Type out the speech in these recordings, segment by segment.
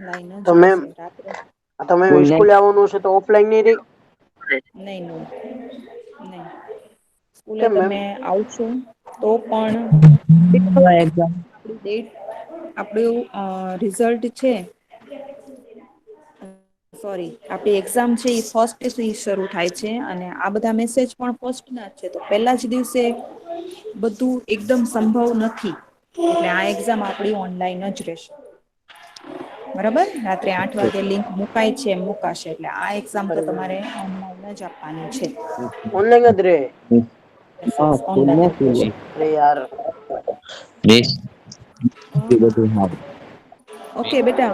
Online જ તમે રહેશે રાત્રે. તમે સ્કૂલ સ્કૂલે આવવાનું છે તો ઓફલાઈન નહી રહી? નહી નહી સ્કૂલે કેમ મેમ તમે આવશો તો પણ એક્ઝામ ડેટ આપણું રિઝલ્ટ છે. સોરી આપડી એક્ઝામ છે એ ફસ્ટથી શરૂ થાય છે અને આ બધા મેસેજ પણ ફસ્ટ ના છે તો પેલા જ દિવસે બધું એકદમ સંભવ નથી. એટલે આ એક્ઝામ આપડી ઓનલાઈન જ રહેશે. બરાબર રાત્રે 8 વાગે લિંક મુકાય છે એમ મુકાશે એટલે આ એક્ઝામ તો તમારે ઓનલાઈન જ આપવાની છે. ઓનલાઈન જ રે યસ હા યસ ઓનલાઈન જ રહેશે. અરે યાર ઓકે બેટા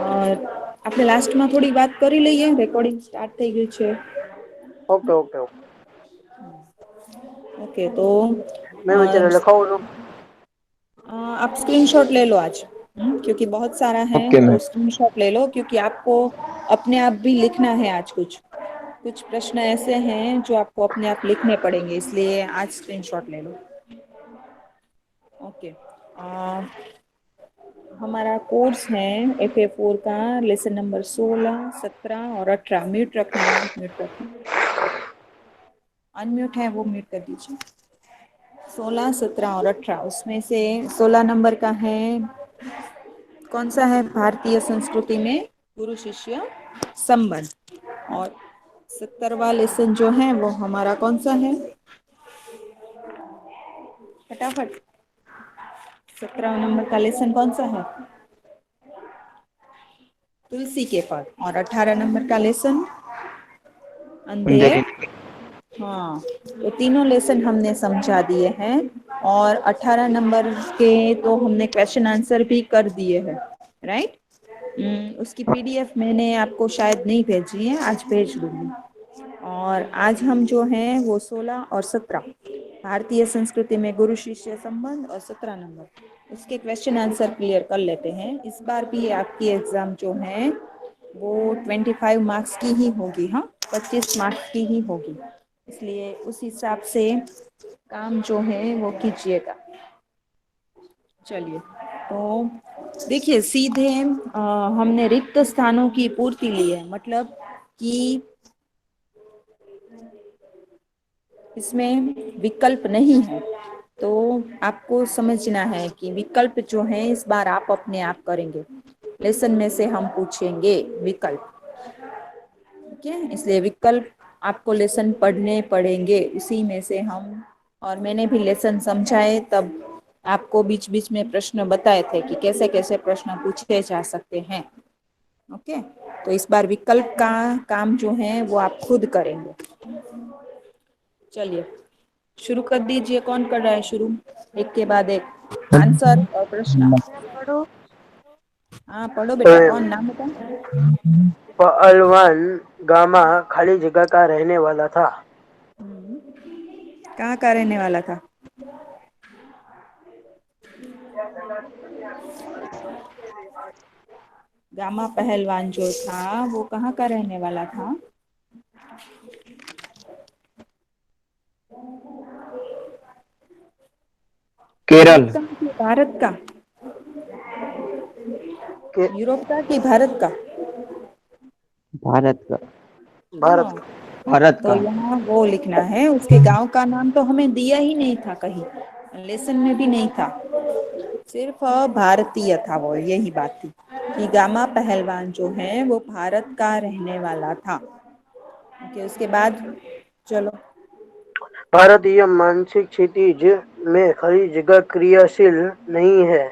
આપણે લાસ્ટમાં થોડી વાત કરી લઈએ રેકોર્ડિંગ સ્ટાર્ટ થઈ ગયું છે. Okay okay okay. ઓકે તો મેં વિચાર લખાવવાનું आप स्क्रीन शॉट ले लो आज क्योंकि बहुत सारा है ओके तो मैम स्क्रीन शॉट ले लो क्योंकि आपको अपने आप भी लिखना है आज कुछ प्रश्न ऐसे हैं जो आपको अपने आप लिखने पड़ेंगे इसलिए आज स्क्रीनशॉट ले लो। ओके हमारा कोर्स है FA4 का लेसन नंबर 16, 17 और 18 म्यूट रखना म्यूट रखना अनम्यूट है वो म्यूट कर दीजिए। 16, 17 और 18 उसमें से 16 नंबर का है कौन सा है भारतीय संस्कृति में गुरु शिष्य संबंध और 17वां लेसन जो है वो हमारा कौन सा है फटाफट 17 नंबर का लेसन कौन सा है तुलसी के पद और 18 नंबर का लेसन अंधेर हाँ तो तीनों लेसन हमने समझा दिए हैं और 18 नंबर के तो हमने क्वेश्चन आंसर भी कर दिए हैं राइट। उसकी PDF मैंने आपको शायद नहीं भेजी है आज भेज दूंगी। और आज हम जो हैं वो 16 और 17 भारतीय संस्कृति में गुरु शिष्य संबंध और 17 नंबर उसके क्वेश्चन आंसर क्लियर कर लेते हैं। इस बार भी आपकी एग्जाम जो है वो 25 मार्क्स की ही होगी। हाँ 25 मार्क्स की ही होगी इसलिए उस हिसाब से काम जो है वो कीजिएगा। चलिए तो देखिए सीधे हमने रिक्त स्थानों की पूर्ति ली है मतलब कि इसमें विकल्प नहीं है तो आपको समझना है कि विकल्प जो है इस बार आप अपने आप करेंगे। लेसन में से हम पूछेंगे विकल्प ठीक है इसलिए विकल्प आपको लेसन पढ़ने पड़ेंगे उसी में से हम और मैंने भी लेसन समझाए तब आपको बीच बीच में प्रश्न बताए थे कि कैसे कैसे प्रश्न पूछे जा सकते हैं। ओके तो इस बार विकल्प का काम जो है वो आप खुद करेंगे। चलिए शुरू कर दीजिए कौन कर रहा है शुरू एक के बाद एक आंसर और प्रश्न पढ़ो। हाँ पढ़ो बेटा कौन नाम बताओ। पहलवान गामा खाली जगह का रहने वाला था। कहाँ का रहने वाला था गामा पहलवान जो था वो कहाँ का रहने वाला था। केरल यूरोप का कि भारत का के यूरोप का कि भारत का भारत का भारत हाँ का भारत तो का यहाँ वो लिखना है उसके गांव का नाम तो हमें दिया ही नहीं था कहीं लेसन में भी नहीं था सिर्फ भारतीय था वो यही बात थी कि गामा पहलवान जो है वो भारत का रहने वाला था। ओके उसके बाद चलो भारतीय मानसिक क्षितिज में खरी जगह क्रियाशील नहीं है।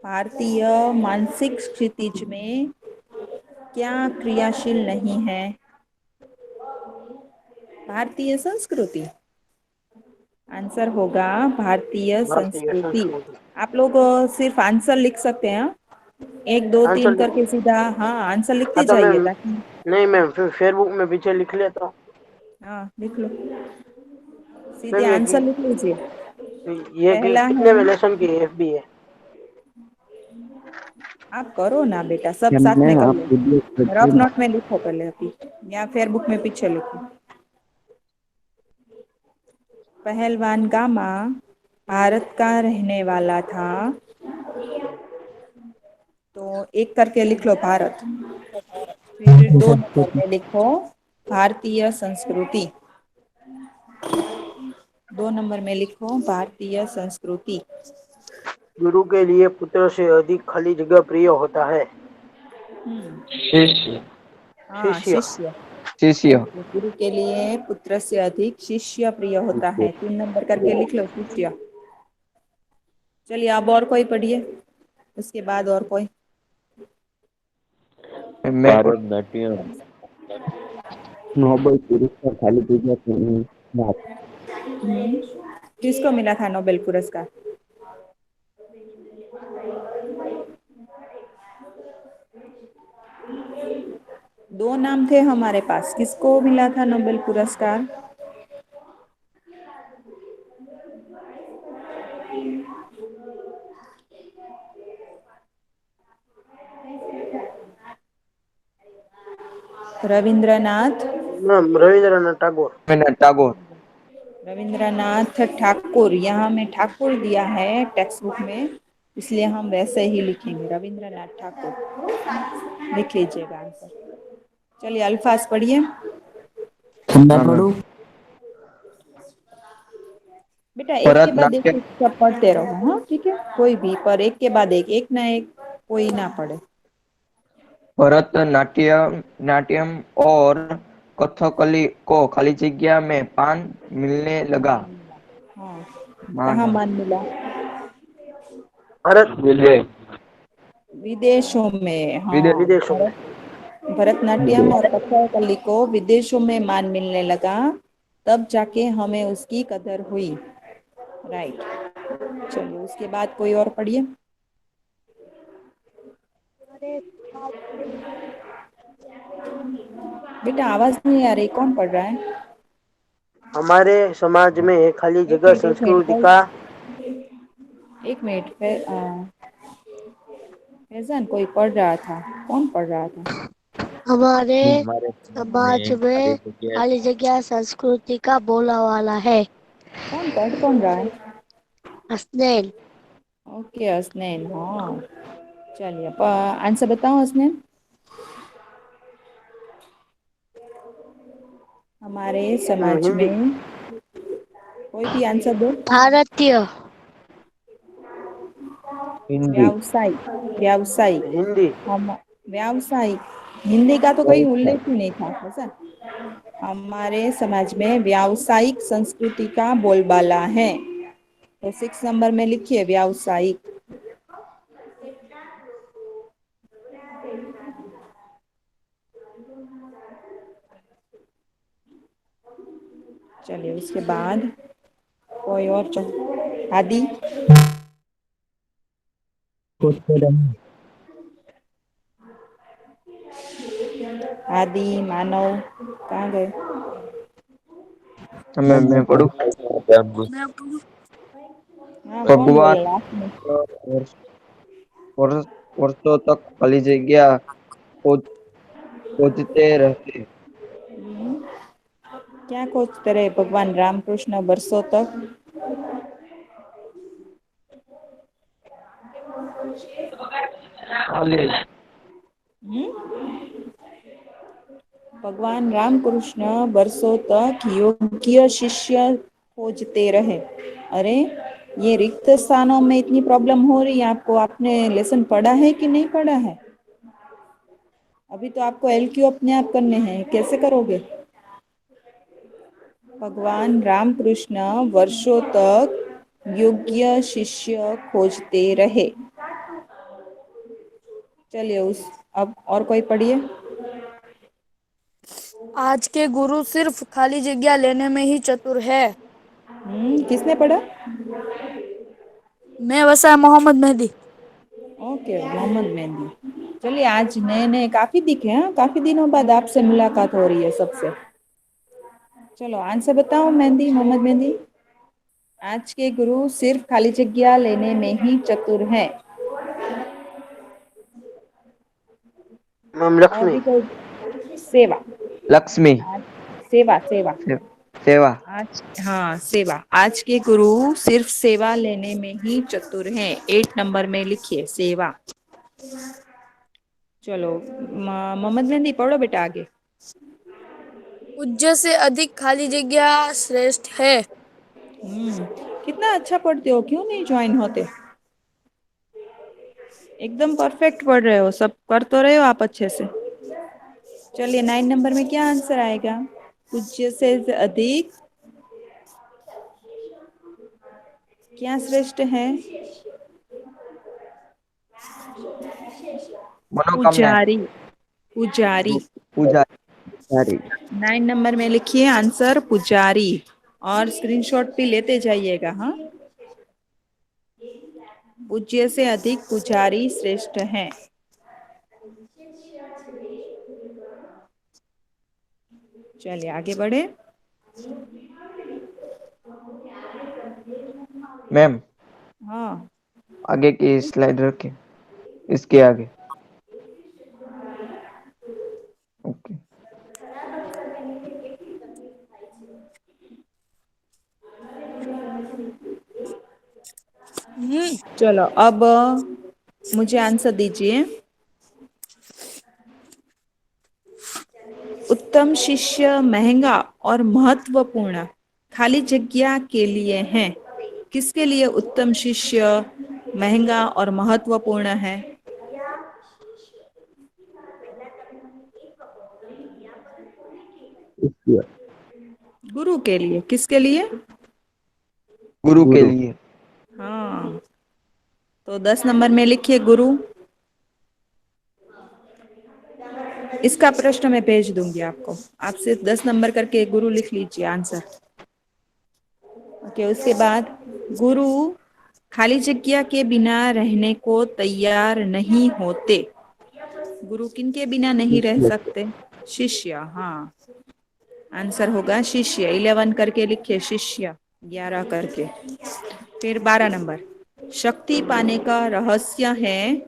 भारतीय मानसिक क्षितिज में क्या क्रियाशील नहीं है भारतीय संस्कृति आंसर होगा भारतीय भारतीय संस्कृति। संस्कृति आप लोग सिर्फ आंसर लिख सकते हैं एक दो आंसर तीन करके सीधा हाँ आंसर हाँ लिखते तो जाइए मैम ताकि नहीं मैम फिर फेसबुक में पीछे लिख लेता हूँ। हाँ लिख लो सीधे मैम आंसर लिख लीजिए। ये पहला है कितने में लेसन की FB है? आप करो ना बेटा सब साथ में मैम कर आप लो PDF रफ भेजिए नोट में लिखो पहले अभी या फेयर बुक में पीछे लिखो। पहलवान गामा भारत का रहने वाला था तो एक करके लिख लो भारत। फिर दो नंबर संस्कृति। में लिखो भारतीय संस्कृति। दो नंबर में लिखो भारतीय संस्कृति। गुरु के लिए पुत्र से अधिक खाली जगह प्रिय होता है। शिष्य। हाँ, शिष्य। शिष्य। शिष्य। ओके, गुरु के लिए पुत्र से अधिक शिष्य प्रिय होता है। 3 नंबर करके लिख लो शिष्य। चलिए अब और कोई पढ़िए, उसके बाद और कोई। भारतनाट्यम। नोबेल पुरस्कार खाली जगह बात। किसको मिला था नोबेल पुरस्कार? दो नाम थे हमारे पास, किसको मिला था नोबेल पुरस्कार? रविंद्रनाथ। रविंद्रनाथ टैगोर। रवीन्द्रनाथ टैगोर। रविंद्रनाथ ठाकुर। यहाँ में ठाकुर दिया है टेक्स्ट बुक में, इसलिए हम वैसे ही लिखेंगे रविंद्रनाथ ठाकुर। लिख लीजिएगा आंसर। चलिए अल्फाज पढ़िए। मैं पढ़ूं? बेटा एक के बाद एक भरतनाट्यम। सब पढ़ते रहो, हाँ ठीक है, कोई भी, पर एक के बाद एक ना एक, कोई ना पढ़े। भरतनाट्यम नाट्यम और कथकली को खाली जगह में पान मिलने लगा। मान मिला। हाँ, कहाँ मान। मान मिला? भारत। विजय। विदेशों में। हाँ, विदेशों में। भरतनाट्यम और कथकली को विदेशों में मान मिलने लगा, तब जाके हमें उसकी कदर हुई। राइट। चलिए उसके बाद कोई और पढ़िए। बेटा आवाज नहीं आ रही, कौन पढ़ रहा है? हमारे समाज में खाली एक जगह मिनट एक मिनट संस्कृति का। एक मिनट फैजान कोई पढ़ रहा था, कौन पढ़ रहा था? हमारे हमारे समाज में खाली में जगह खाली जगह संस्कृति का बोला वाला है। कौन पढ़ कौन रहा है? हसनैन। ओके हसनैन, हाँ। चलिए आंसर बताओ हसनैन। हमारे समाज हिंदी। में, कोई भी आंसर दो। भारतीय। हिंदी। व्यावसायिक। व्यावसायिक। हिंदी। हम व्यावसायिक। हिंदी का तो कहीं व्यवसाय। उल्लेख ही नहीं था ऐसा। हमारे समाज में व्यावसायिक संस्कृति का बोलबाला है, तो 6 नंबर में लिखिए व्यावसायिक। चलिए उसके बाद कोई और आदि। आदि मानव कहाँ गए? मैं पढ़ूं? हाँ कौन भगवान बोला लास्ट में? वर्षों तक खाली जगह खोज खोजते रहते। क्या खोजते रहे भगवान रामकृष्ण वर्षों तक? खाली। भगवान रामकृष्ण वर्षों तक योग्य शिष्य खोजते रहे। अरे ये रिक्त स्थानों में इतनी प्रॉब्लम हो रही है आपको, आपने लेसन पढ़ा है कि नहीं पढ़ा है? अभी तो आपको एलक्यू अपने आप करने हैं, कैसे करोगे? भगवान रामकृष्ण वर्षों तक योग्य शिष्य खोजते रहे। चलिए उस अब और कोई पढ़िए। आज के गुरु सिर्फ खाली जगह लेने में ही चतुर है। किसने पढ़ा? मैं वसा मोहम्मद मेहदी। ओके मोहम्मद मेहंदी। चलिए आज नए नए काफी दिखे हैं, काफी दिनों बाद आपसे मुलाकात हो रही है सबसे। चलो आंसर बताओ मेहंदी, मोहम्मद मेहंदी। आज के गुरु सिर्फ खाली जगह लेने में ही चतुर है। मैम और लक्ष्मी। भी कोई? सेवा। लक्ष्मी। आज सेवा सेवा। सेवा। आज हाँ सेवा। आज के गुरु सिर्फ सेवा लेने में ही चतुर हैं। 8 नंबर में लिखिए सेवा। चलो मोहम्मद मेहंदी पढ़ो बेटा आगे। पूज्य से अधिक खाली जगह श्रेष्ठ है। कितना अच्छा पढ़ते हो, क्यों नहीं ज्वाइन होते? एकदम परफेक्ट पढ़ रहे हो, सब कर तो रहे हो आप अच्छे से। चलिए 9 नंबर में क्या आंसर आएगा? पूज्य से अधिक क्या श्रेष्ठ है? मनोकामनाएं। पुजारी। पुजारी। पूजा जारी। 9 नंबर में लिखिए आंसर पुजारी, और स्क्रीनशॉट भी लेते जाइएगा। हाँ, पूज्य से अधिक पुजारी श्रेष्ठ है। चलिए आगे बढ़े। मैम हाँ, आगे की स्लाइड रखें, इसके आगे। ओके। चलो अब मुझे आंसर दीजिए। उत्तम शिष्य महंगा और महत्वपूर्ण खाली जगह के लिए है। किसके लिए उत्तम शिष्य महंगा और महत्वपूर्ण है? इसके गुरु के लिए। किसके लिए? गुरु के लिए। हाँ, तो 10 नंबर में लिखिए गुरु। इसका प्रश्न मैं भेज दूंगी आपको, आप सिर्फ 10 नंबर करके गुरु लिख लीजिए आंसर। ओके, उसके बाद गुरु खाली जगह के बिना रहने को तैयार नहीं होते। गुरु किनके बिना नहीं रह सकते? शिष्य। हाँ, आंसर होगा शिष्य। 11 करके लिखिए शिष्य, 11 करके। फिर 12 नंबर, शक्ति पाने का रहस्य है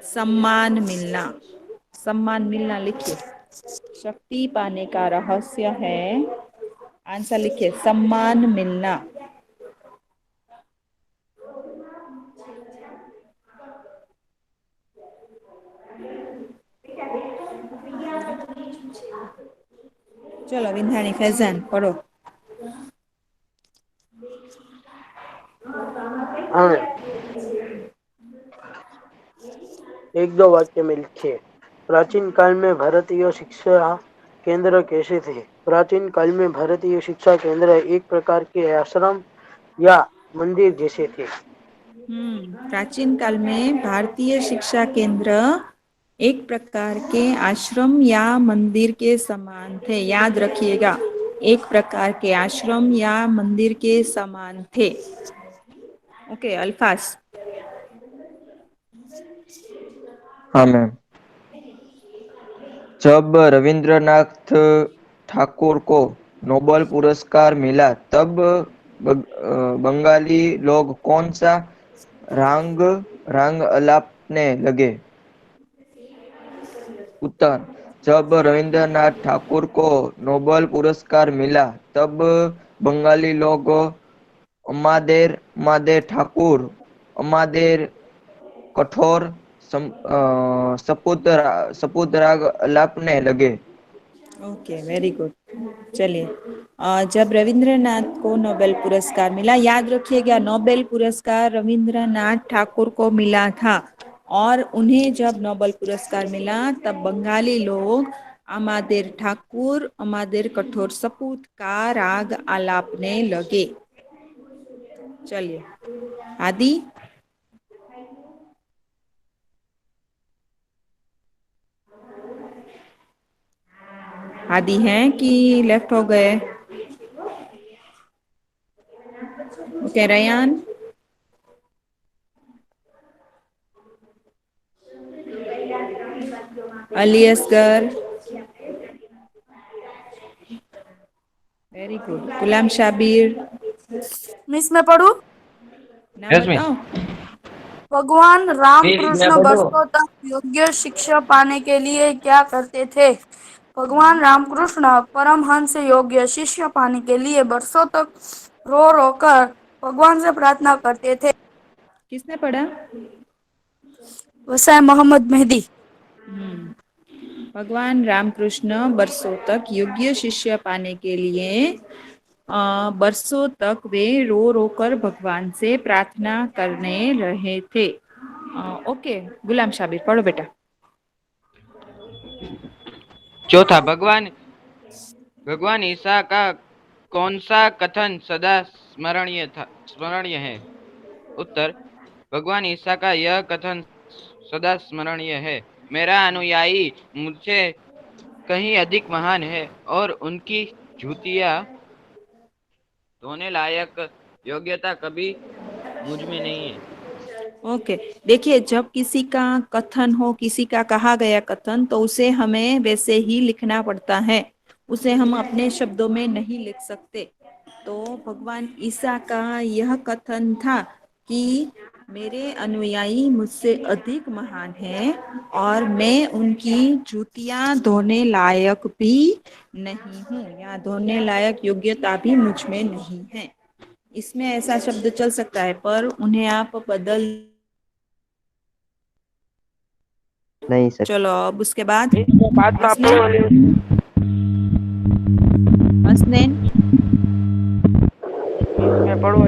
सम्मान मिलना। सम्मान मिलना लिखिए। शक्ति पाने का रहस्य है, आंसर लिखिए सम्मान मिलना। चलो विंध्यानी फैजान पढ़ो। हाँ मैम, एक दो वाक्य में लिखिए। प्राचीन काल में भारतीय शिक्षा केंद्र कैसे थे? प्राचीन काल में भारतीय शिक्षा केंद्र एक प्रकार के आश्रम या मंदिर जैसे थे। प्राचीन काल में भारतीय शिक्षा केंद्र एक प्रकार के आश्रम या मंदिर के समान थे। याद रखिएगा, एक प्रकार के आश्रम या मंदिर के समान थे। ओके, अल्फाज। हाँ मैम। जब रविंद्रनाथ ठाकुर को नोबेल पुरस्कार मिला तब बंगाली लोग कौन सा राग राग अलापने लगे? उत्तर, जब रविंद्रनाथ ठाकुर को नोबेल पुरस्कार मिला तब बंगाली लोग अमादेर अमादेर ठाकुर अमादेर कठोर सपूत राग अलापने लगे। Okay, very good. चलिए, जब रविंद्रनाथ को नोबेल पुरस्कार मिला, याद रखिएगा नोबेल पुरस्कार रविंद्रनाथ ठाकुर को मिला था, और उन्हें जब नोबेल पुरस्कार मिला तब बंगाली लोग अमादेर ठाकुर अमादेर कठोर सपूत का राग आलापने लगे। चलिए आदि। आदि हैं कि लेफ्ट हो गए? Okay, Ryan. Ali Asgar. Very good. Ghulam Shabir. Miss में पढ़ू। नाम बताओ। भगवान रामकृष्ण वर्षों तक योग्य शिक्षा पाने के लिए क्या करते थे? भगवान रामकृष्ण परमहंस योग्य शिष्य पाने के लिए वर्षों तक रो रो कर भगवान से प्रार्थना करते थे। किसने पढ़ा? वैसा है मोहम्मद मेहदी। भगवान रामकृष्ण बरसों तक योग्य शिष्य पाने के लिए बरसों तक वे रो रो कर भगवान से प्रार्थना करने रहे थे। ओके, गुलाम शाबिर पढ़ो बेटा। चौथा, भगवान भगवान ईसा का कौन सा कथन सदा स्मरणीय है? उत्तर, भगवान ईसा का यह कथन सदा स्मरणीय है, मेरा अनुयायी मुझसे कहीं अधिक महान है और उनकी जूतियां धोने लायक योग्यता कभी मुझ में नहीं है। ओके, देखिए, जब किसी का कथन हो, किसी का कहा गया कथन, तो उसे हमें वैसे ही लिखना पड़ता है, उसे हम अपने शब्दों में नहीं लिख सकते। तो भगवान ईसा का यह कथन था कि मेरे अनुयायी मुझसे अधिक महान हैं और मैं उनकी जूतियां धोने लायक भी नहीं हूँ, या धोने लायक योग्यता भी मुझ में नहीं है। इसमें ऐसा शब्द चल सकता है, पर उन्हें आप बदल नहीं सकते। चलो, अब उसके बाद बाद में हसनैन हसनैन पढ़ो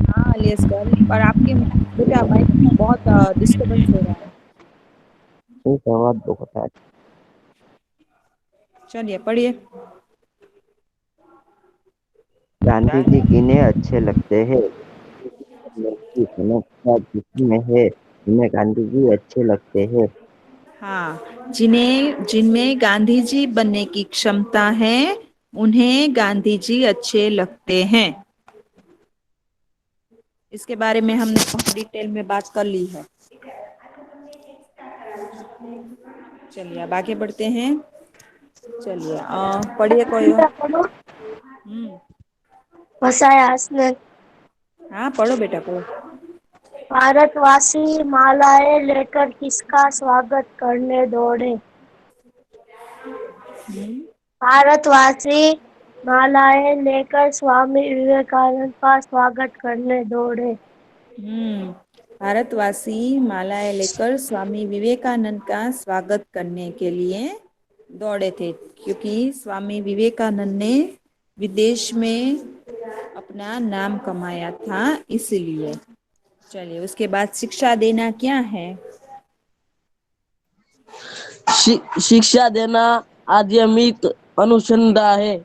हाँ अलियासगर, पर आपके बेटा माइक में बहुत डिस्टरबेंस हो रहा है। ये सवाल दो बता। चलिए पढ़िए। गांधी जी किन्हें अच्छे लगते हैं? की समस्या जिसमें है, उन्हें गांधी जी अच्छे लगते हैं। हाँ, जिनमें गांधी जी बनने की क्षमता है, उन्हें गांधी जी अच्छे लगते हैं। इसके बारे में हमने बहुत डिटेल में बात कर ली है। चलिए अब आगे बढ़ते हैं। चलिए पढ़िए कोई और। बसाया हसनैन। हाँ पढ़ो बेटा पढ़ो। भारतवासी मालाएं लेकर किसका स्वागत करने दौड़े? भारतवासी मालाएं लेकर स्वामी विवेकानंद का स्वागत करने दौड़े। भारतवासी मालाएं लेकर स्वामी विवेकानंद का स्वागत करने के लिए दौड़े थे, क्योंकि स्वामी विवेकानंद ने विदेश में अपना नाम कमाया था, इसलिए। चलिए उसके बाद शिक्षा देना क्या है? शिक्षा देना आध्यात्मिक अनुसंधान है।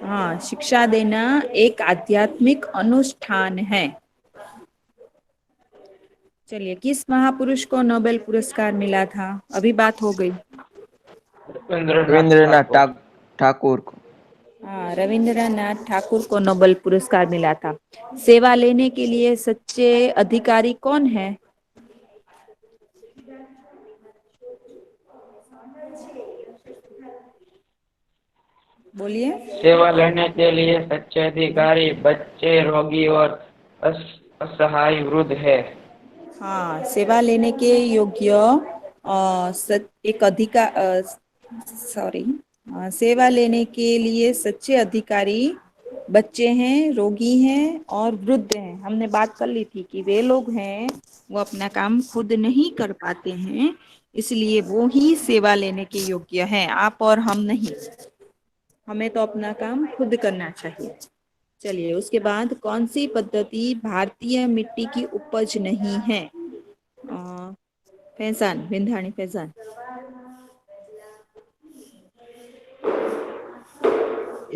हाँ, शिक्षा देना एक आध्यात्मिक अनुष्ठान है। चलिए, किस महापुरुष को नोबेल पुरस्कार मिला था? अभी बात हो गई। रविंद्रनाथ ठाकुर को। हाँ, रविंद्रनाथ ठाकुर को नोबेल पुरस्कार मिला था। सेवा लेने के लिए सच्चे अधिकारी कौन है? बोलिए। सेवा लेने के लिए सच्चे अधिकारी बच्चे, रोगी और असहाय वृद्ध है। हाँ, सेवा लेने के योग्य एक अधिकार सेवा लेने के लिए सच्चे अधिकारी बच्चे हैं, रोगी हैं और वृद्ध हैं। हमने बात कर ली थी कि वे लोग हैं, वो अपना काम खुद नहीं कर पाते हैं, इसलिए वो ही सेवा लेने के योग्य हैं, आप और हम नहीं। हमें तो अपना काम खुद करना चाहिए। चलिए उसके बाद कौन सी पद्धति भारतीय मिट्टी की उपज नहीं है? फैजान, विंधानी फैजान।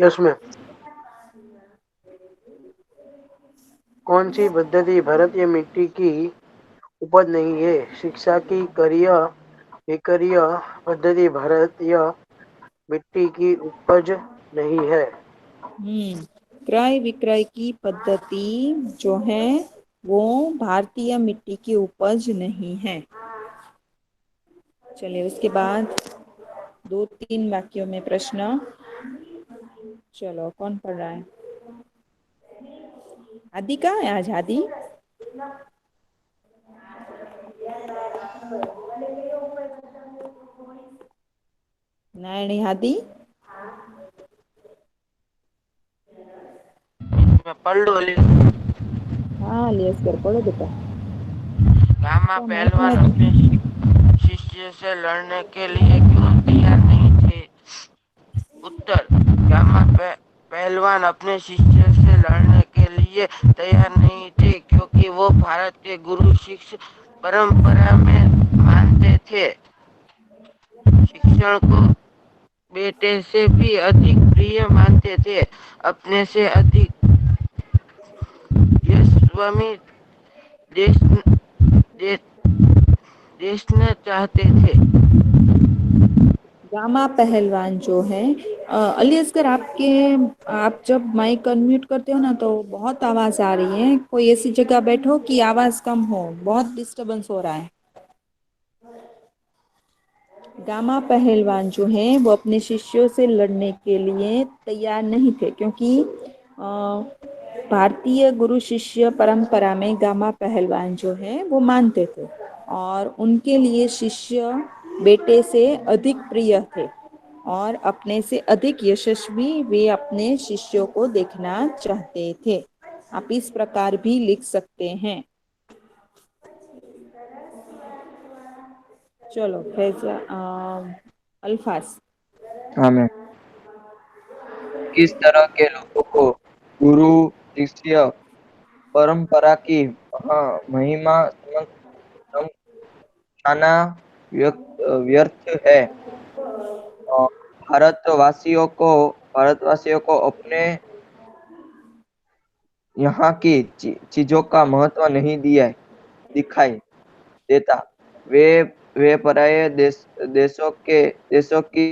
Yes ma'am. कौन सी पद्धति भारतीय मिट्टी की उपज नहीं है? शिक्षा की विक्रय पद्धति भारतीय मिट्टी की उपज नहीं है। क्रय विक्रय की पद्धति जो है वो भारतीय मिट्टी की उपज नहीं है। चलिए उसके बाद 2-3 वाक्यों में प्रश्न। चलो कौन पढ़ रहा है? हादी कहाँ है आज? हादी नहीं, हादी पढ़ लो। हाँ, लियस कर पढ़ो बेटा। गामा तो पहलवानों में शिष्य से लड़ने के लिए क्यों तैयार नहीं थे? उत्तर, पहलवान अपने शिष्य से लड़ने के लिए तैयार नहीं थे क्योंकि वो भारत के गुरु शिष्य परंपरा में मानते थे। शिक्षण को बेटे से भी अधिक प्रिय मानते थे, अपने से अधिक यशस्वी देश दे, देशना चाहते थे। गामा पहलवान जो है, अली असगर आप जब माइक अनम्यूट करते हो ना तो बहुत आवाज आ रही है। कोई ऐसी जगह बैठो कि आवाज कम हो, बहुत डिस्टरबेंस हो रहा है। गामा पहलवान जो है वो अपने शिष्यों से लड़ने के लिए तैयार नहीं थे क्योंकि भारतीय गुरु शिष्य परंपरा में गामा पहलवान जो है वो मानते थे और उनके लिए शिष्य बेटे से अधिक प्रिय थे और अपने से अधिक यशस्वी वे अपने शिष्यों को देखना चाहते थे। आप इस प्रकार भी लिख सकते हैं। चलो फैजा, अल्फाज। हाँ मैम। किस तरह के लोगों को गुरु शिष्य परंपरा की महिमा समझाना व्यर्थ है। अ, भारतवासियों को अपने यहाँ की चीजों का महत्व नहीं दिखाई देता। वे पराये देशों की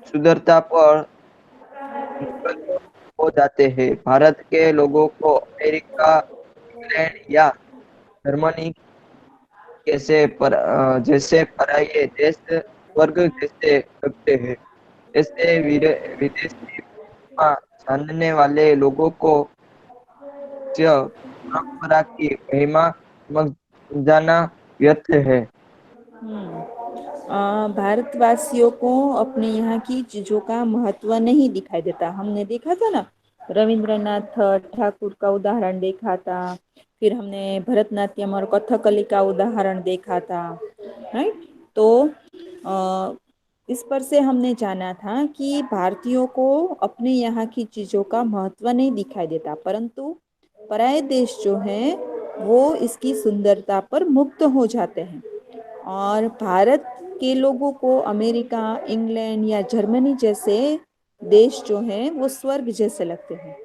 सुंदरता पर निर्भर हो जाते हैं। भारत के लोगों को अमेरिका, इंग्लैंड या जर्मनी जैसे पराये देश स्वर्ग जैसे लगते हैं। ऐसे विदेशी जानने वाले लोगों को परंपरा की महिमा समझाना व्यर्थ है। भारतवासियों को अपने यहाँ की चीजों का महत्व नहीं दिखाई देता। हमने देखा था ना, रविंद्रनाथ ठाकुर का उदाहरण देखा था, फिर हमने भरतनाट्यम और कथकली का उदाहरण देखा था, राइट। तो इस पर से हमने जाना था कि भारतीयों को अपने यहाँ की चीजों का महत्व नहीं दिखाई देता, परंतु पराये देश जो हैं वो इसकी सुंदरता पर मुग्ध हो जाते हैं और भारत के लोगों को अमेरिका, इंग्लैंड या जर्मनी जैसे देश जो हैं वो स्वर्ग जैसे लगते हैं।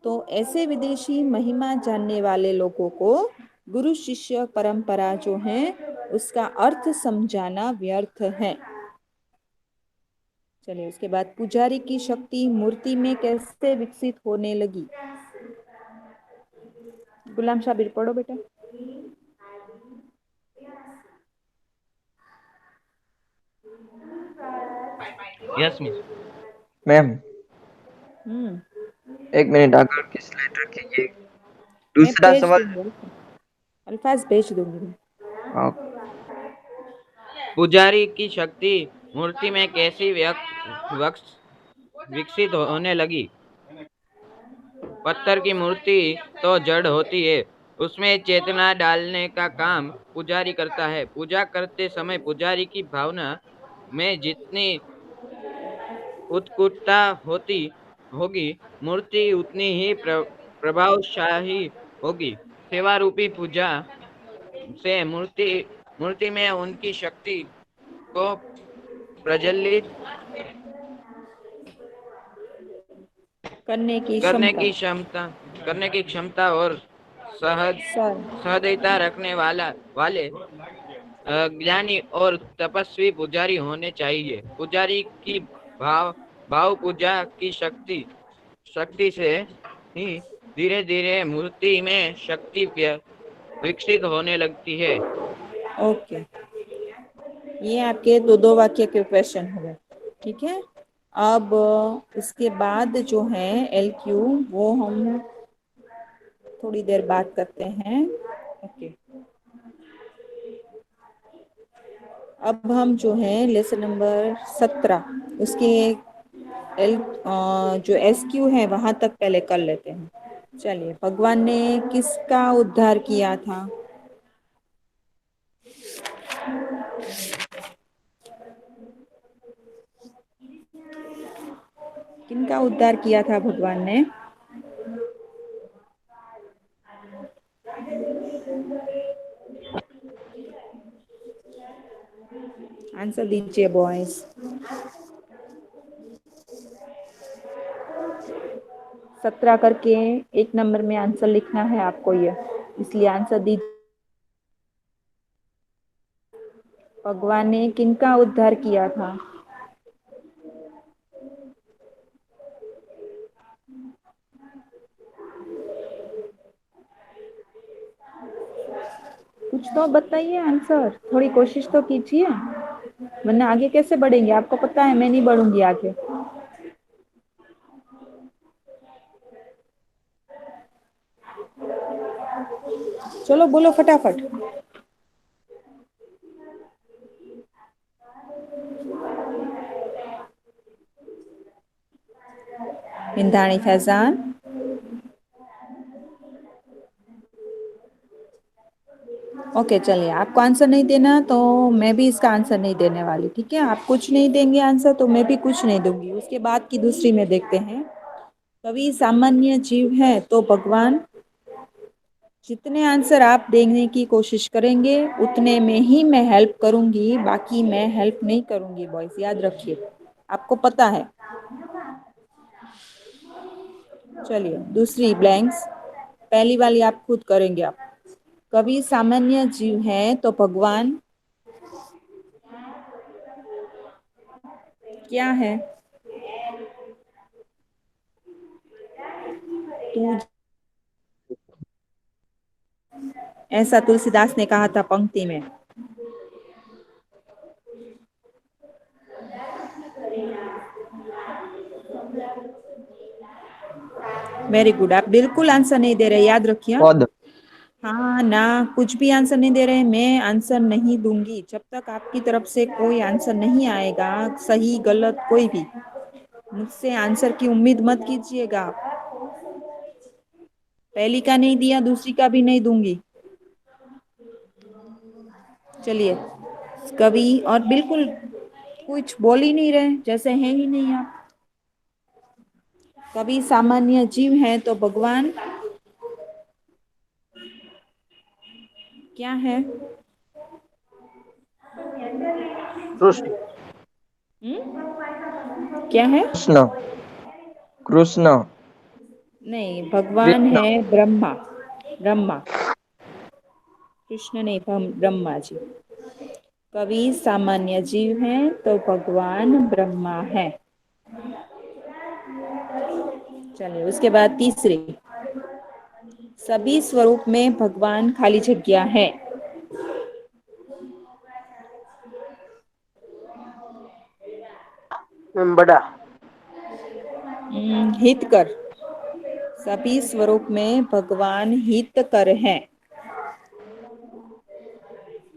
तो ऐसे विदेशी महिमा जानने वाले लोगों को गुरु शिष्य परंपरा जो है उसका अर्थ समझाना व्यर्थ है। चलिए, उसके बाद पुजारी की शक्ति मूर्ति में कैसे विकसित होने लगी। गुलाम शाबिर पढ़ो बेटा। Yes miss. मैम हम्म, एक मिनट आगे की स्लाइड रखिए। मैं दूसरा भेज सवाल। दूंगी, अल्फाज भेज दूंगी। हाँ, पुजारी की शक्ति मूर्ति में कैसी विकसित होने लगी। पत्थर की मूर्ति तो जड़ होती है, उसमें चेतना डालने का काम पुजारी करता है। पूजा करते समय पुजारी की भावना में जितनी उत्कटता होती होगी, मूर्ति उतनी ही प्रभावशाली होगी। सेवा रूपी पूजा से मूर्ति में उनकी शक्ति को प्रज्वलित करने की करने क्षमता। की क्षमता करने की क्षमता और सहज सर, सहृदयता रखने वाले ज्ञानी और तपस्वी पुजारी होने चाहिए। पुजारी की भाव पूजा की शक्ति से ही धीरे धीरे मूर्ति में शक्ति विकसित होने लगती है। ओके, ये आपके दो दो वाक्य के क्वेश्चन हो गए, ठीक है। अब इसके बाद जो है एल क्यू वो हम थोड़ी देर बात करते हैं। ओके, अब हम जो है लेसन नंबर 17 उसके एल जो एस क्यू है वहां तक पहले कर लेते हैं। चलिए, भगवान ने किसका उद्धार किया था। किनका उद्धार किया था भगवान ने? आंसर दीजिए बॉयज। 17 करके 1 नंबर में आंसर लिखना है आपको, ये इसलिए आंसर दीजिए। भगवान ने किनका उद्धार किया था? कुछ तो बताइए आंसर, थोड़ी कोशिश तो कीजिए, वरना आगे कैसे बढ़ेंगे? आपको पता है मैं नहीं बढ़ूंगी आगे। चलो बोलो फटाफट। बिंदाणी फैजान, ओके चलिए, आपको आंसर नहीं देना तो मैं भी इसका आंसर नहीं देने वाली, ठीक है? आप कुछ नहीं देंगे आंसर तो मैं भी कुछ नहीं दूंगी। उसके बाद की दूसरी में देखते हैं। कवि सामान्य जीव है तो भगवान, जितने आंसर आप देने की कोशिश करेंगे उतने में ही मैं हेल्प करूंगी, बाकी मैं हेल्प नहीं करूंगी बॉयज, याद रखिए, आपको पता है। चलिए दूसरी ब्लैंक्स, पहली वाली आप खुद करेंगे। आप कवि सामान्य जीव है तो भगवान क्या है? तू, ऐसा तुलसीदास ने कहा था पंक्ति में। वेरी गुड, आप बिल्कुल आंसर नहीं दे रहे, याद रखिए। पद। हाँ ना, कुछ भी आंसर नहीं दे रहे, मैं आंसर नहीं दूंगी जब तक आपकी तरफ से कोई आंसर नहीं आएगा, सही गलत कोई भी। मुझसे आंसर की उम्मीद मत कीजिएगा आप। पहली का नहीं दिया, दूसरी का भी नहीं दूंगी। चलिए, कवि, और बिल्कुल कुछ बोल ही नहीं रहे, जैसे हैं ही नहीं आप। कवि सामान्य जीव है तो भगवान क्या है? कृष्ण। क्या है? कृष्ण। कृष्ण। नहीं, भगवान कृष्ण। है ब्रह्मा। ब्रह्मा, कृष्ण नहीं, ब्रह्मा जी। कवि सामान्य जीव है तो भगवान ब्रह्मा है। चलिए उसके बाद तीसरी, सभी स्वरूप में भगवान खाली जगह है। बड़ा। हितकर, सभी स्वरूप में भगवान हितकर है।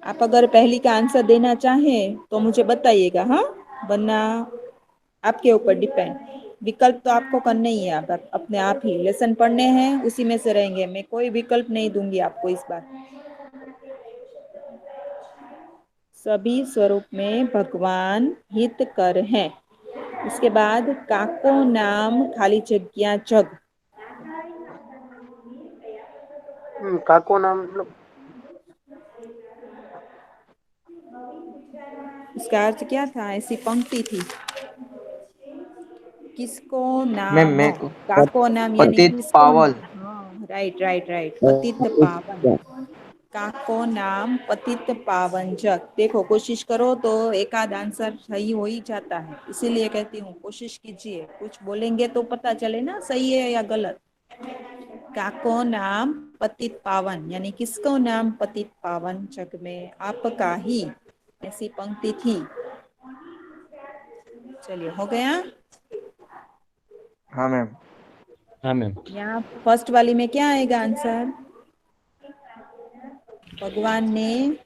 आप अगर पहली का आंसर देना चाहें तो मुझे बताइएगा, हाँ, वरना आपके ऊपर डिपेंड। विकल्प तो आपको करना ही है, आप अपने आप ही लेसन पढ़ने हैं, उसी में से रहेंगे, मैं कोई विकल्प नहीं दूंगी आपको इस बार। सभी स्वरूप में भगवान हितकर है। उसके बाद काको नाम खाली जगह जग। काको नाम मतलब इसका अर्थ क्या था? ऐसी पंक्ति थी, किसको मैम नाम, मैं को काको नाम यानी पतित किसको? पावल। हाँ राइट राइट राइट, पतित पावन। काको नाम पतित पावन जग। देखो कोशिश करो तो एक आध आंसर सही हो ही जाता है, इसीलिए कहती हूँ कोशिश कीजिए, कुछ बोलेंगे तो पता चले ना सही है या गलत। काको नाम पतित पावन यानी किसको नाम पतित पावन जग में आपका ही, ऐसी पंक्ति थी। चलिए हो गया। हाँ मैम। हाँ मैम। यहाँ फर्स्ट वाली में क्या आएगा आंसर? भगवान ने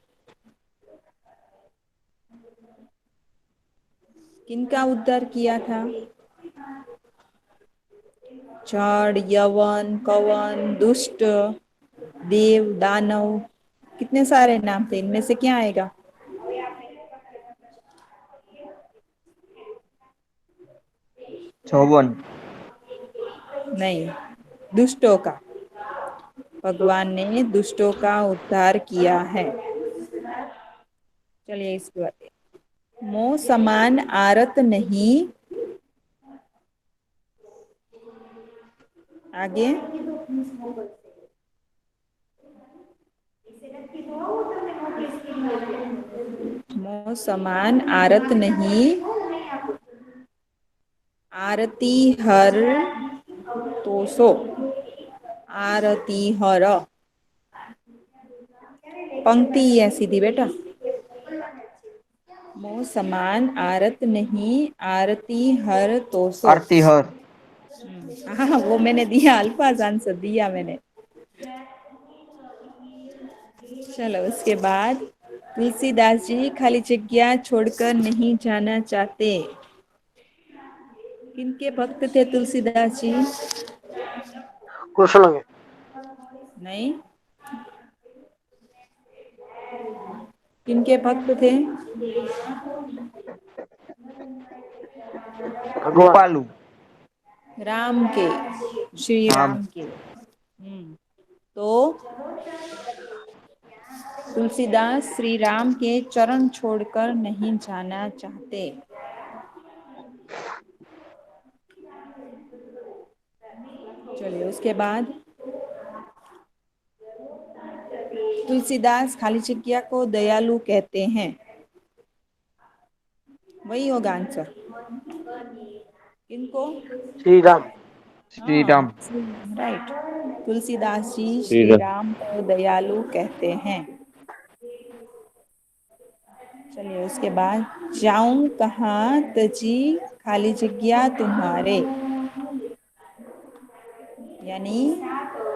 किनका उद्धार किया था? जड़, यवन, कवन, दुष्ट, देव, दानव, कितने सारे नाम थे, इनमें से क्या आएगा? 54 नहीं, दुष्टों का। भगवान ने दुष्टों का उद्धार किया है। चलिए इसके बाद, मोह समान आरत नहीं, आगे, मोह समान आरत नहीं, आरती हर तोसो, आरती हर, पंक्ति है सीधी बेटा। मोह समान आरत नहीं, आरती हर तोसो। आरती हर हाँ वो मैंने दिया, अल्फाज आंसर दिया मैंने। चलो उसके बाद, तुलसीदास जी खाली जगह छोड़कर नहीं जाना चाहते। किनके भक्त थे तुलसीदास जी? कृष्ण के। नहीं, किनके भक्त थे? भगवान। कृपालु राम के, श्री हाँ राम के। तो तुलसीदास श्री राम के चरण छोड़कर नहीं जाना चाहते। चलिए उसके बाद, तुलसीदास खाली जगह को दयालु कहते हैं। वही होगा आंसर। किनको? श्री राम। श्री हाँ राम राइट, तुलसीदास जी श्री श्री राम। राम को दयालु कहते हैं। चलिए उसके बाद, जाऊं कहाँ तजी खाली जगह तुम्हारे, यानी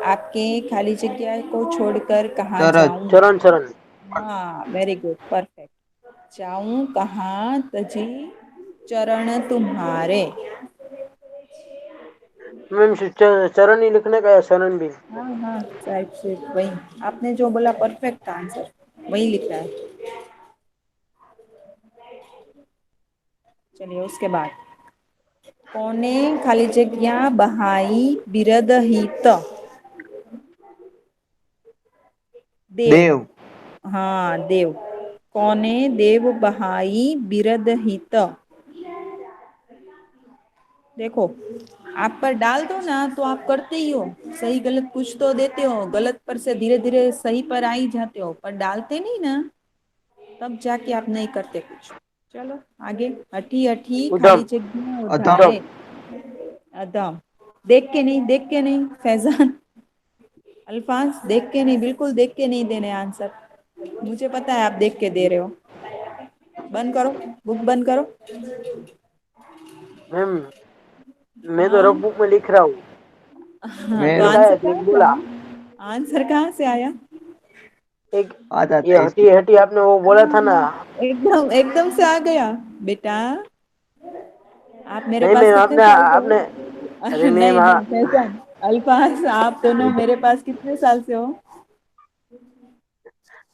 आपके खाली जगह को छोड़कर कहाँ चरच जाऊं। चरण चरण। हाँ वेरी गुड, परफेक्ट। जाऊं कहाँ तजी चरण तुम्हारे। मैम चरण ही लिखने का या शरण भी? हाँ हाँ राइट से वही, आपने जो बोला परफेक्ट आंसर वही लिखा है। चलिए उसके बाद, कौने खाली जगह बहाई बिरद हित, देव। देव हाँ देव, कौने देव बहाई बिरद हित। देखो, आप पर डाल दो ना तो आप करते ही हो, सही गलत कुछ तो देते हो, गलत पर से धीरे धीरे सही पर आ ही जाते हो, पर डालते नहीं ना, तब जाके आप नहीं करते कुछ। चलो आगे, हठी हठी खाली उधम। जगह अधम उधारे। अदम, देख के नहीं, देख के नहीं फैजान, अल्फाज देख के नहीं, बिल्कुल देख के नहीं देने आंसर। मुझे पता है आप देख के दे रहे हो। बंद करो, बुक बंद करो। मैम मैं तो हाँ रफ बुक में लिख रहा हूँ। हाँ, मैं तो एक आंसर आया तो कहाँ एक से बोला। आया? आंसर कहाँ से आया? एक आ जाता ये है हटी इसमें। हटी आपने वो बोला था ना। एकदम एकदम से आ गया बेटा। आप मेरे नहीं पास मैम कितने आपने साल से आपने हो? अरे मैम नहीं नहीं फैजान, अल्फाज आप दोनों मेरे पास कितने साल से हो?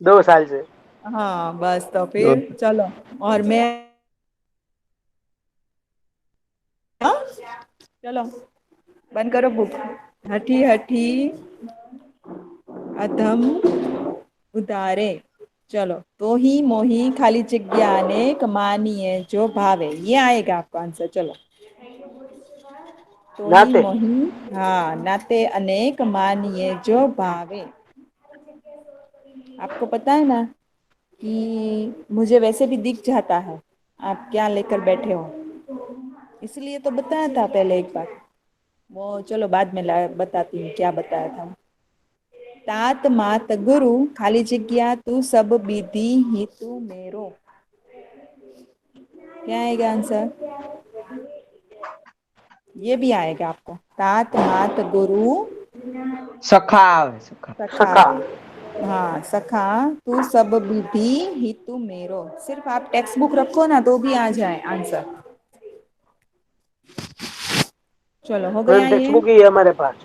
2 साल से। हाँ बस तो दो फिर चलो, और मैं, हाँ? चलो बंद करो बुक। हठी हठी अधम उतारे। चलो, तो ही मोही खाली जगह अनेक मानिए जो भावे, ये आएगा आपका आंसर। चलो, तो ही नाते। मोही, हाँ, नाते अनेक मानिए जो भावे। आपको पता है ना कि मुझे वैसे भी दिख जाता है आप क्या लेकर बैठे हो, इसलिए तो बताया था पहले एक बार। वो चलो बाद में बताती हूँ क्या बताया था। तात मात गुरु खाली जगह तू सब विधि ही तू मेरो, क्या आएगा आंसर? ये भी आएगा आपको, तात मात गुरु सखा आवे सखा सखा। सखावे। हाँ सखा तू सब विधि ही तू मेरो, सिर्फ आप टेक्स्ट बुक रखो ना तो भी आ जाए आंसर। चलो हो गया मैम टेक्स्ट ये। बुक ही है हमारे पास।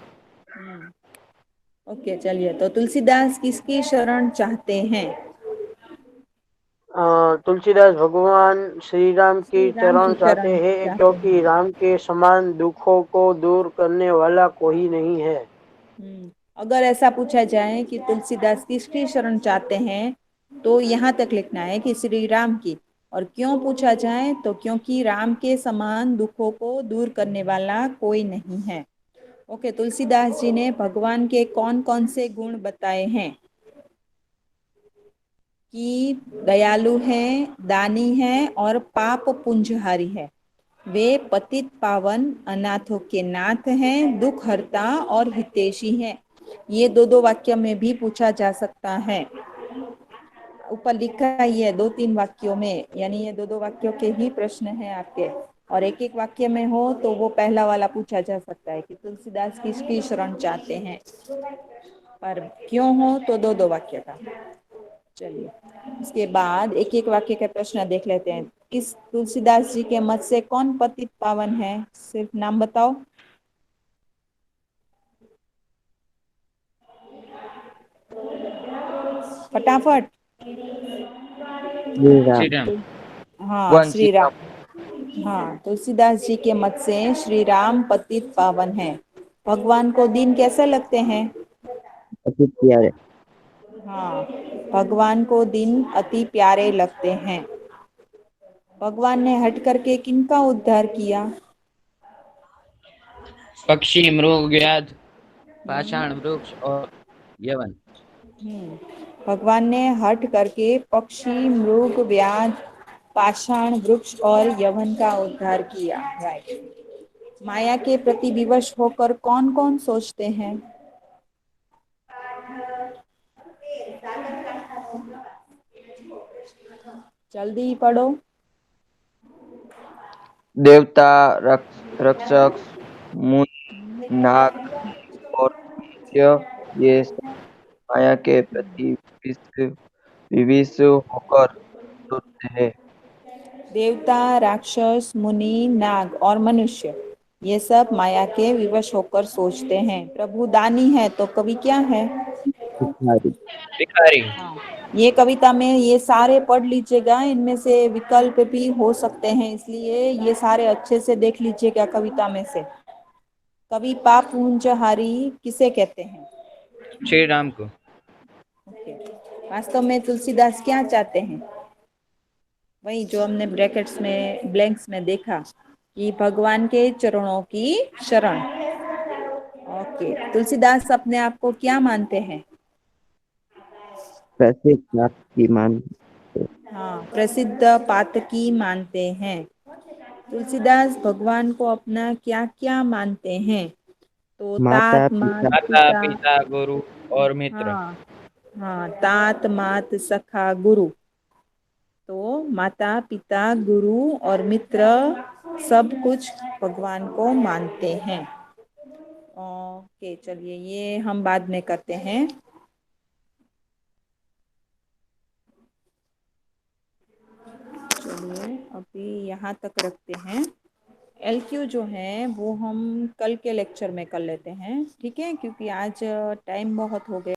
ओके चलिए, तो तुलसीदास किसकी शरण चाहते हैं? तुलसीदास भगवान श्री राम की श्री राम चरण की चाहते चरण हैं चाहते क्योंकि हैं। राम के समान दुखों को दूर करने वाला कोई नहीं है। अगर ऐसा पूछा जाए कि तुलसीदास किसकी शरण चाहते हैं तो यहाँ तक लिखना है कि श्री राम की। और क्यों पूछा जाए तो क्योंकि राम के समान दुखों को दूर करने वाला कोई नहीं है। ओके, तुलसीदास जी ने भगवान के कौन कौन से गुण बताए हैं कि दयालु हैं, दानी हैं और पाप पुंजहारी है। वे पतित पावन, अनाथों के नाथ हैं, दुख हरता और हितैषी हैं। ये दो दो वाक्य में भी पूछा जा सकता है। ऊपर लिखा ही है 2-3 वाक्यों में, यानी ये दो दो वाक्यों के ही प्रश्न हैं आपके। और एक एक वाक्य में हो तो वो पहला वाला पूछा जा सकता है कि तुलसीदास किसकी शरण चाहते हैं, पर क्यों हो तो दो दो वाक्य का। चलिए, उसके बाद एक एक वाक्य के प्रश्न देख लेते हैं। इस तुलसीदास जी के मत से कौन पतित पावन है, सिर्फ नाम बताओ। फटाफट। श्री श्री राम। राम। हाँ, भगवान श्री श्री राम। राम। हाँ, तुलसीदास जी के मत से श्री राम पतित पावन है। भगवान को दिन कैसे लगते हैं? अति प्यारे। हाँ, भगवान को दिन अति प्यारे लगते हैं। भगवान ने हट करके किनका उद्धार किया? पक्षी, मृग, व्याध, पाषाण, वृक्ष और यवन। भगवान ने हट करके पक्षी, मृग, व्याध, पाषाण, वृक्ष और यवन का उद्धार किया। राइट। माया के प्रति विवश होकर कौन कौन सोचते हैं? जल्दी पढ़ो। देवता, रक्षक, मुनि, नाग और मनुष्य, ये सब माया के प्रति विविश होकर सोचते हैं। देवता, राक्षस, मुनि, नाग और मनुष्य, ये सब माया के विवश होकर सोचते हैं। प्रभु दानी है तो कवि क्या है? भिखारी। भिखारी। हाँ, ये कविता में ये सारे पढ़ लीजिएगा, इनमें से विकल्प भी हो सकते हैं, इसलिए ये सारे अच्छे से देख लीजिएगा कविता में से। कवि पापहुंचहारी किसे कहते हैं? श्री राम को। ओके। वास्तव में तुलसीदास क्या चाहते हैं? वही जो हमने ब्रैकेट्स में ब्लैंक्स में देखा कि भगवान के चरणों की शरण। ओके, तुलसीदास अपने आप को क्या मानते हैं? प्रसिद्ध प्राप्ति मान। हाँ, प्रसिद्ध पातकी मानते हैं। तुलसीदास भगवान को अपना क्या क्या मानते हैं? तो माता तात मात पिता। माता, पिता। पिता, गुरु और मित्र। हाँ हाँ, तात मात सखा गुरु। तो माता पिता, गुरु और मित्र सब कुछ भगवान को मानते हैं। ओके, चलिए ये हम बाद में करते हैं। चलिए अभी यहाँ तक रखते हैं। LQ जो है वो हम कल के लेक्चर में कर लेते हैं, ठीक है, क्योंकि आज टाइम बहुत हो गया।